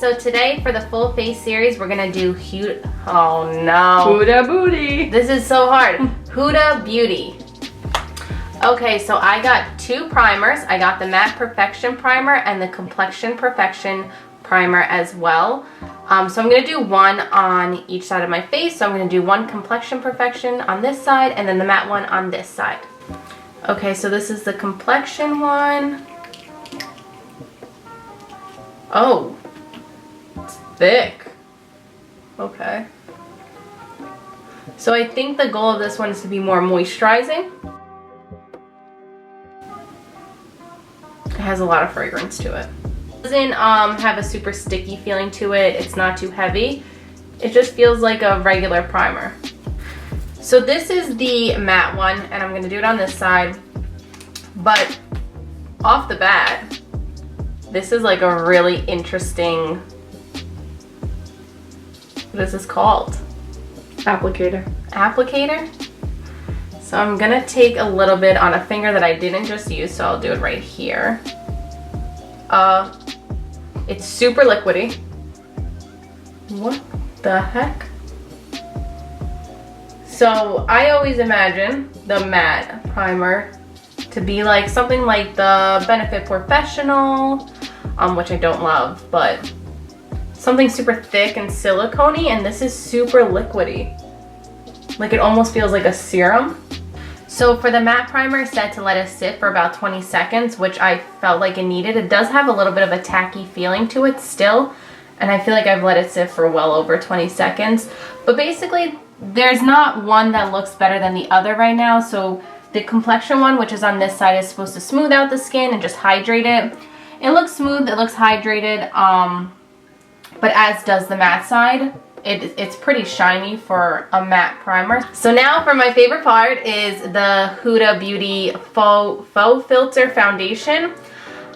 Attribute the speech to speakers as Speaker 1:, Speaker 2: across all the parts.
Speaker 1: So today for the full face series, we're gonna do oh no.
Speaker 2: Huda Booty.
Speaker 1: This is so hard. Huda Beauty. Okay, so I got two primers. I got the Matte Perfection Primer and the Complexion Perfection Primer as well. So I'm gonna do one on each side of my face. So I'm gonna do one Complexion Perfection on this side and then the matte one on this side. Okay, so this is the complexion one. Oh, it's thick. Okay. So I think the goal of this one is to be more moisturizing. It has a lot of fragrance to it. It doesn't have a super sticky feeling to it. It's not too heavy. It just feels like a regular primer. So this is the matte one, and I'm gonna do it on this side. But off the bat, this is like a really interesting, what is this called?
Speaker 2: Applicator.
Speaker 1: Applicator? So I'm gonna take a little bit on a finger that I didn't just use, so I'll do it right here. It's super liquidy. What the heck? So I always imagine the matte primer to be like something like the Benefit Professional, which I don't love, but something super thick and silicone-y, and this is super liquidy. Like it almost feels like a serum. So for the matte primer, set to let it sit for about 20 seconds, which I felt like it needed. It does have a little bit of a tacky feeling to it still, and I feel like I've let it sit for well over 20 seconds. But basically, there's not one that looks better than the other right now. So the complexion one, which is on this side, is supposed to smooth out the skin and just hydrate it. It looks smooth, it looks hydrated, but as does the matte side. It's pretty shiny for a matte primer. So now for my favorite part is the Huda Beauty Faux Filter Foundation.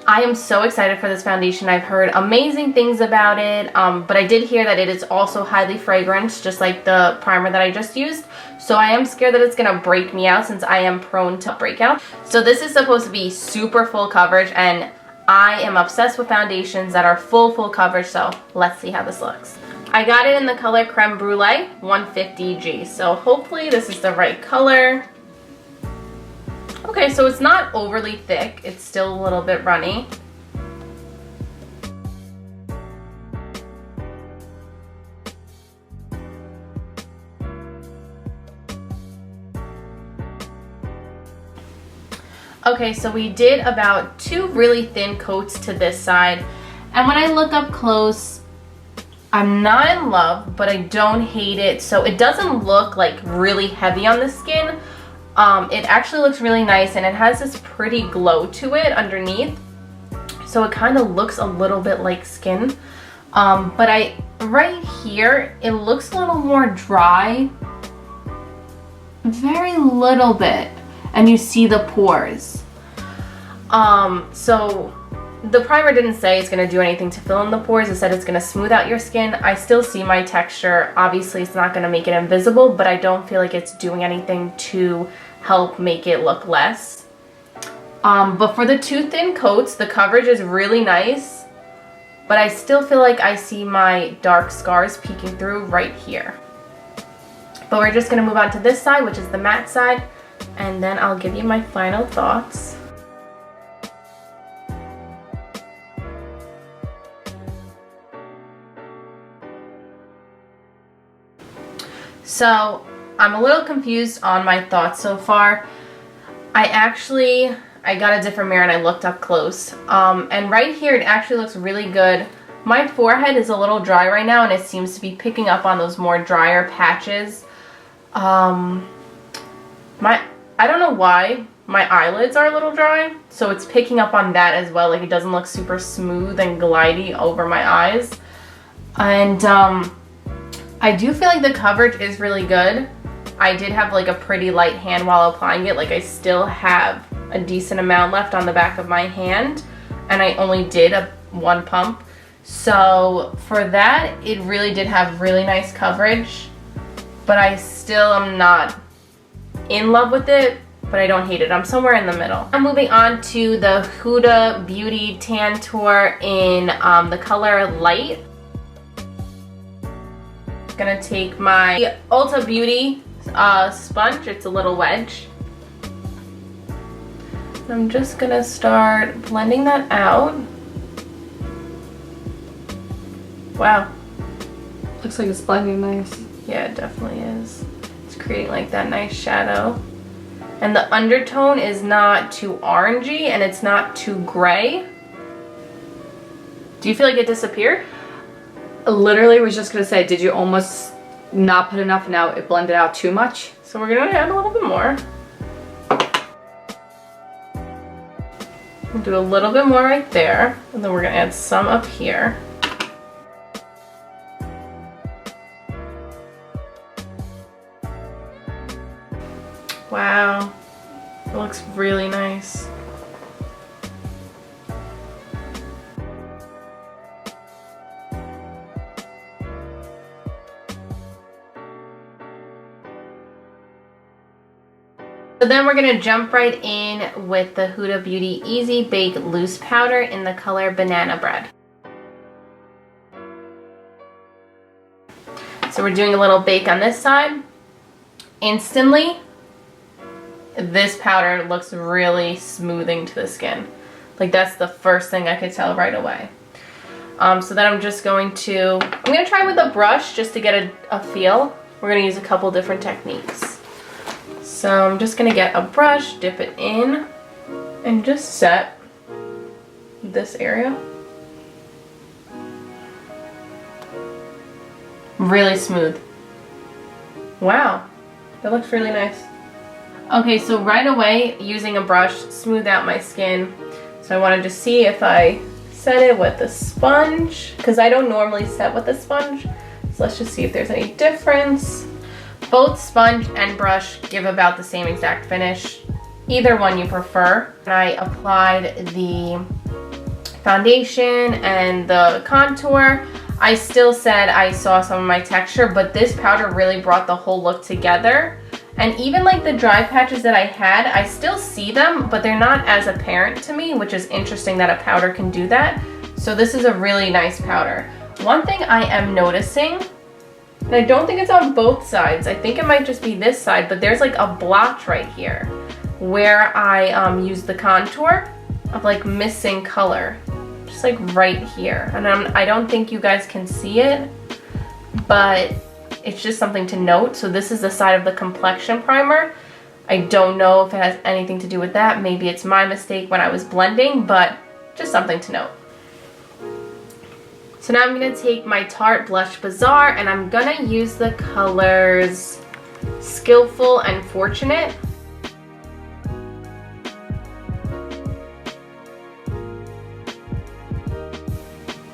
Speaker 1: I am so excited for this foundation. I've heard amazing things about it, but I did hear that it is also highly fragranced, just like the primer that I just used. So I am scared that it's gonna break me out since I am prone to breakout. So this is supposed to be super full coverage, and I am obsessed with foundations that are full coverage, so let's see how this looks. I got it in the color Creme Brulee 150G, so hopefully this is the right color. Okay, so it's not overly thick. It's still a little bit runny. Okay, so we did about 2 really thin coats to this side. And when I look up close, I'm not in love, but I don't hate it. So it doesn't look like really heavy on the skin. It actually looks really nice, and it has this pretty glow to it underneath. So it kind of looks a little bit like skin. But right here, it looks a little more dry. Very little bit. And you see the pores. So the primer didn't say it's going to do anything to fill in the pores. It said it's going to smooth out your skin. I still see my texture. Obviously, it's not going to make it invisible, but I don't feel like it's doing anything to help make it look less. But for the 2 thin coats, the coverage is really nice, but I still feel like I see my dark scars peeking through right here. But we're just going to move on to this side, which is the matte side, and then I'll give you my final thoughts. So I'm a little confused on my thoughts so far. I got a different mirror and I looked up close. And right here it actually looks really good. My forehead is a little dry right now, and it seems to be picking up on those more drier patches. I don't know why my eyelids are a little dry, so it's picking up on that as well. Like it doesn't look super smooth and glidey over my eyes. And I do feel like the coverage is really good. I did have like a pretty light hand while applying it. Like I still have a decent amount left on the back of my hand, and I only did one pump. So for that, it really did have really nice coverage, but I still am not in love with it, but I don't hate it. I'm somewhere in the middle. I'm moving on to the Huda Beauty Tan Tour in the color Light. gonna take my Ulta Beauty sponge. It's a little wedge. I'm just gonna start blending that out. Wow.
Speaker 2: Looks like it's blending nice.
Speaker 1: Yeah, it definitely is. It's creating like that nice shadow. And the undertone is not too orangey and it's not too gray. Do you feel like it disappeared?
Speaker 2: Literally was just gonna say, did you almost not put enough and now it blended out too much?
Speaker 1: So we're gonna add a little bit more. We'll do a little bit more right there, and then we're gonna add some up here. Wow, it looks really nice. So then we're gonna jump right in with the Huda Beauty Easy Bake Loose Powder in the color Banana Bread. So we're doing a little bake on this side. Instantly, this powder looks really smoothing to the skin. Like that's the first thing I could tell right away. So then I'm just going to, I'm gonna try with a brush just to get a feel. We're gonna use a couple different techniques. So I'm just gonna get a brush, dip it in, and just set this area. Really smooth. Wow, that looks really nice. Okay, so right away, using a brush, smooth out my skin. So I wanted to see if I set it with a sponge, because I don't normally set with a sponge. So let's just see if there's any difference. Both sponge and brush give about the same exact finish. Either one you prefer. And I applied the foundation and the contour. I still said I saw some of my texture, but this powder really brought the whole look together. And even like the dry patches that I had, I still see them, but they're not as apparent to me, which is interesting that a powder can do that. So this is a really nice powder. One thing I am noticing, and I don't think it's on both sides, I think it might just be this side, but there's like a blotch right here where I used the contour of like missing color. Just like right here. And I don't think you guys can see it, but it's just something to note. So this is the side of the complexion primer. I don't know if it has anything to do with that. Maybe it's my mistake when I was blending, but just something to note. So now I'm gonna take my Tarte Blush Bazaar and I'm gonna use the colors Skillful and Fortunate.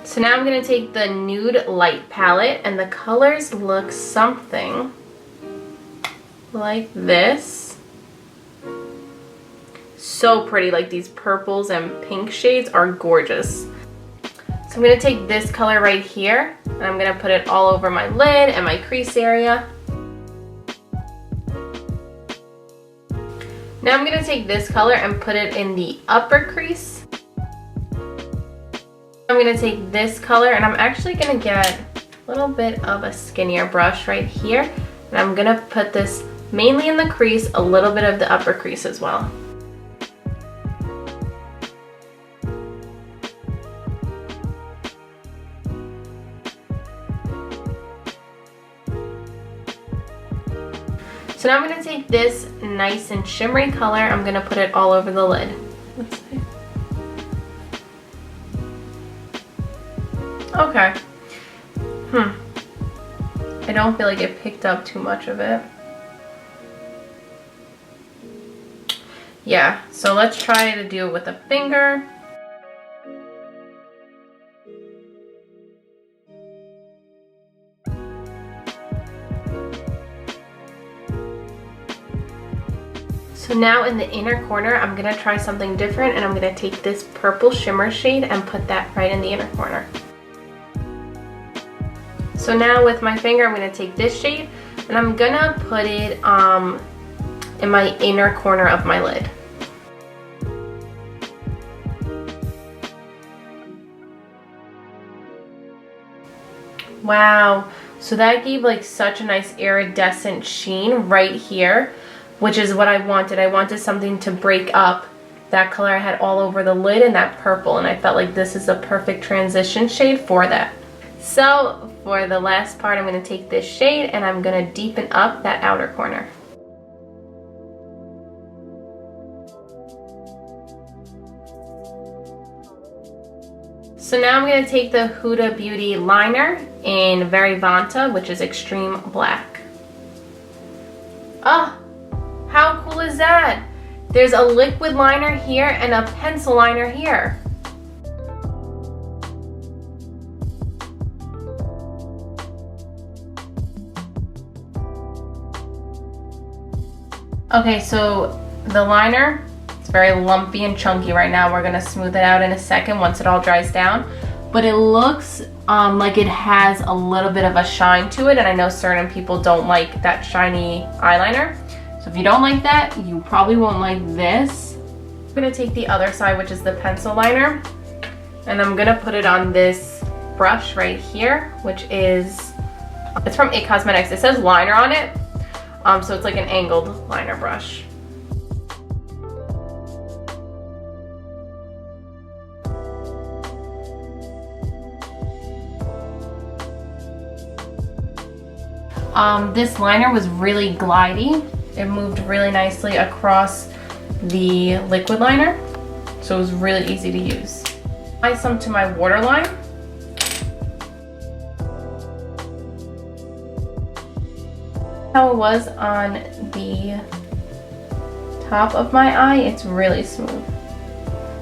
Speaker 1: So now I'm gonna take the Nude Light palette and the colors look something like this. So pretty, like these purples and pink shades are gorgeous. So I'm gonna take this color right here and I'm gonna put it all over my lid and my crease area. Now I'm gonna take this color and put it in the upper crease. I'm gonna take this color and I'm actually gonna get a little bit of a skinnier brush right here. And I'm gonna put this mainly in the crease, a little bit of the upper crease as well. So now I'm gonna take this nice and shimmery color, I'm gonna put it all over the lid. Let's see. Okay. I don't feel like it picked up too much of it. Yeah, so let's try to do it with a finger. So now in the inner corner, I'm gonna try something different and I'm gonna take this purple shimmer shade and put that right in the inner corner. So now with my finger, I'm gonna take this shade and I'm gonna put it in my inner corner of my lid. Wow, So that gave like such a nice iridescent sheen right here, which is what I wanted. I wanted something to break up that color I had all over the lid and that purple, and I felt like this is a perfect transition shade for that. So for the last part, I'm going to take this shade and I'm going to deepen up that outer corner. So now I'm going to take the Huda Beauty liner in Very Vanta, which is extreme black. Oh, how cool is that? There's a liquid liner here and a pencil liner here. Okay, so the liner, it's very lumpy and chunky right now. We're gonna smooth it out in a second once it all dries down. But it looks like it has a little bit of a shine to it, and I know certain people don't like that shiny eyeliner. So if you don't like that, you probably won't like this. I'm gonna take the other side, which is the pencil liner, and I'm gonna put it on this brush right here, which is, it's from It Cosmetics. It says liner on it, so it's like an angled liner brush. This liner was really glidey. It moved really nicely across the liquid liner, so it was really easy to use. Apply some to my waterline. How it was on the top of my eye, it's really smooth.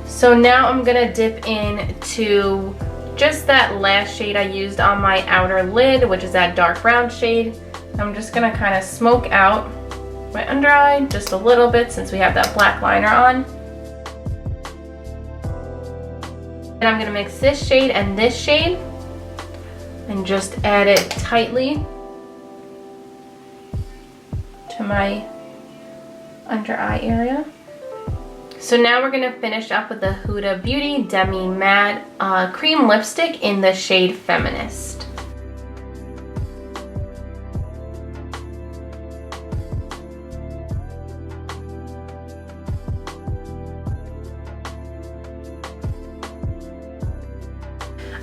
Speaker 1: So now I'm gonna dip into just that last shade I used on my outer lid, which is that dark brown shade. I'm just gonna kind of smoke out my under eye just a little bit since we have that black liner on. And I'm gonna mix this shade and this shade and just add it tightly to my under eye area. So now we're gonna finish up with the Huda Beauty Demi Matte Cream Lipstick in the shade Feminist.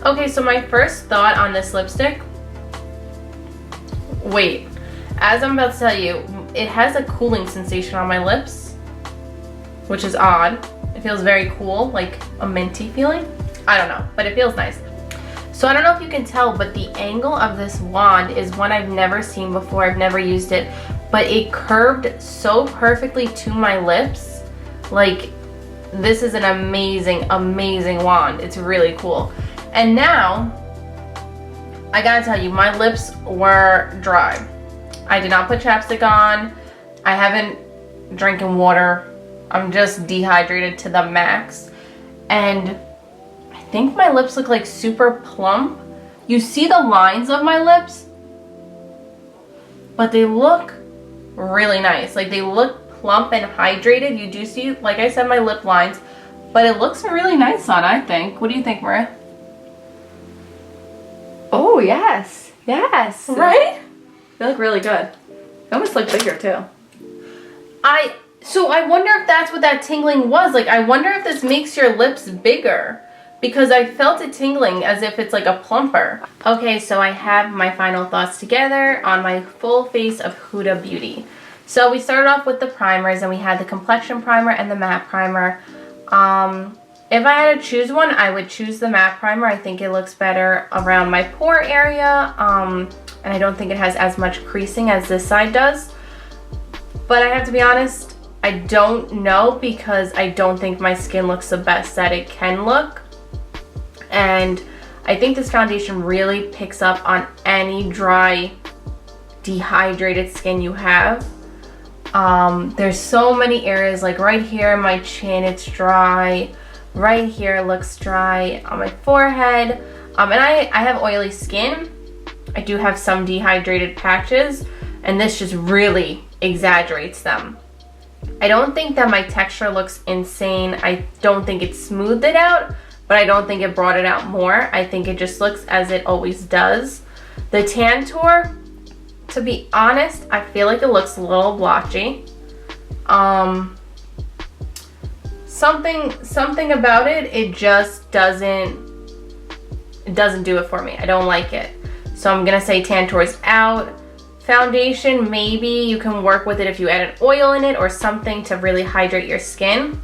Speaker 1: Okay, so my first thought on this lipstick, wait, as I'm about to tell you, it has a cooling sensation on my lips, which is odd. It feels very cool, like a minty feeling. I don't know, but it feels nice. So I don't know if you can tell, but the angle of this wand is one I've never seen before. I've never used it, but it curved so perfectly to my lips. Like, this is an amazing, amazing wand. It's really cool. And now, I gotta tell you, my lips were dry. I did not put chapstick on. I haven't drinking water. I'm just dehydrated to the max. And I think my lips look like super plump. You see the lines of my lips, but they look really nice. Like, they look plump and hydrated. You do see, like I said, my lip lines, but it looks really nice on, I think. What do you think, Maria?
Speaker 2: Oh, yes. Yes.
Speaker 1: Right?
Speaker 2: They look really good. They almost look bigger, too.
Speaker 1: So I wonder if that's what that tingling was. Like, I wonder if this makes your lips bigger, because I felt it tingling as if it's like a plumper. Okay, so I have my final thoughts together on my full face of Huda Beauty. So we started off with the primers, and we had the complexion primer and the matte primer. If I had to choose one, I would choose the matte primer. I think it looks better around my pore area, and I don't think it has as much creasing as this side does. But I have to be honest, I don't know, because I don't think my skin looks the best that it can look. And I think this foundation really picks up on any dry, dehydrated skin you have. There's so many areas, like right here in my chin, it's dry. Right here looks dry, on my forehead. And I have oily skin. I do have some dehydrated patches, and this just really exaggerates them. I don't think that my texture looks insane. I don't think it smoothed it out, but I don't think it brought it out more. I think it just looks as it always does. The Tantour, to be honest, I feel like it looks a little blotchy. Something about it, it just doesn't do it for me. I don't like it. So I'm gonna say Tantour's out. Foundation, maybe you can work with it if you add an oil in it or something to really hydrate your skin.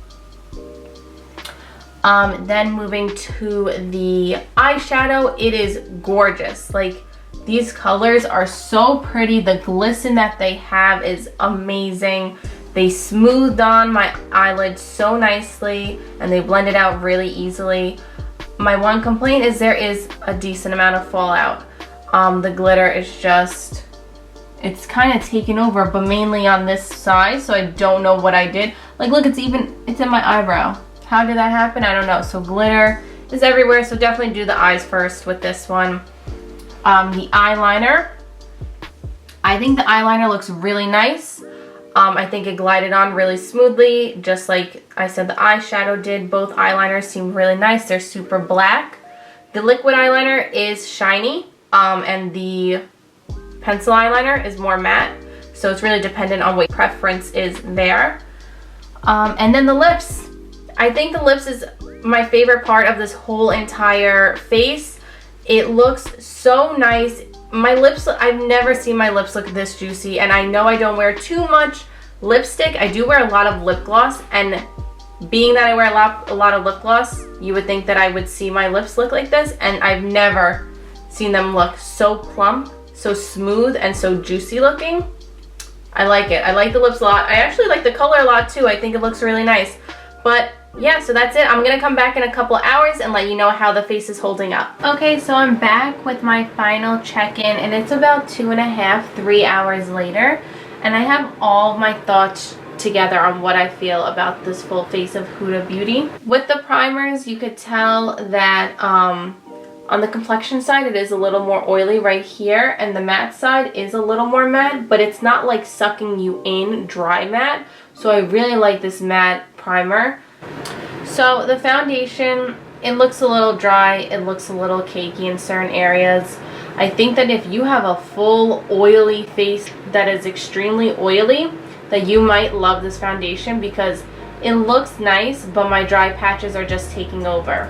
Speaker 1: Then moving to the eyeshadow, it is gorgeous. Like, these colors are so pretty. The glisten that they have is amazing. They smoothed on my eyelids so nicely and they blended out really easily. My one complaint is there is a decent amount of fallout. The glitter is just, it's kind of taken over, but mainly on this side, so I don't know what I did. Like, look, it's in my eyebrow. How did that happen? I don't know. So glitter is everywhere, so definitely do the eyes first with this one. The eyeliner, I think the eyeliner looks really nice. I think it glided on really smoothly, just like I said the eyeshadow did. Both eyeliners seem really nice. They're super black. The liquid eyeliner is shiny, and the pencil eyeliner is more matte. So it's really dependent on what your preference is there. And then the lips. I think the lips is my favorite part of this whole entire face. It looks so nice. My lips, I've never seen my lips look this juicy, and I know I don't wear too much lipstick. I do wear a lot of lip gloss, and being that I wear a lot of lip gloss, you would think that I would see my lips look like this, and I've never seen them look so plump, so smooth, and so juicy looking. I like it. I like the lips a lot. I actually like the color a lot too. I think it looks really nice. But yeah, so that's it. I'm gonna come back in a couple hours and let you know how the face is holding up. Okay, so I'm back with my final check-in, and it's about 2.5, 3 hours later, and I have all of my thoughts together on what I feel about this full face of Huda Beauty. With the primers, you could tell that on the complexion side, it is a little more oily right here, and the matte side is a little more matte, but it's not like sucking you in dry matte. So I really like this matte primer. So the foundation, it looks a little dry, it looks a little cakey in certain areas. I think that if you have a full oily face that is extremely oily, that you might love this foundation because it looks nice, but my dry patches are just taking over.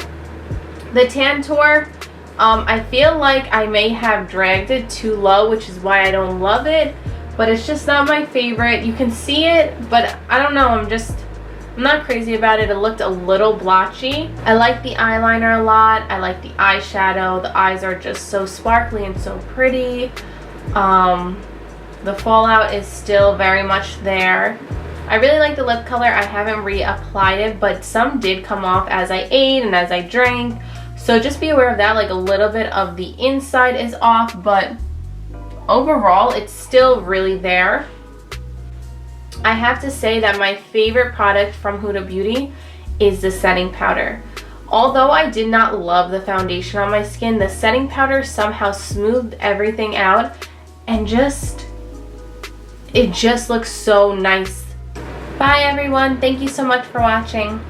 Speaker 1: The Tantour, I feel like I may have dragged it too low, which is why I don't love it, but it's just not my favorite. You can see it, but I don't know, I'm not crazy about it. It looked a little blotchy. I like the eyeliner a lot. I like the eyeshadow. The eyes are just so sparkly and so pretty. The fallout is still very much there. I really like the lip color. I haven't reapplied it, but some did come off as I ate and as I drank. So just be aware of that. Like, a little bit of the inside is off, but overall it's still really there. I have to say that my favorite product from Huda Beauty is the setting powder. Although I did not love the foundation on my skin, the setting powder somehow smoothed everything out, and it just looks so nice. Bye everyone, thank you so much for watching.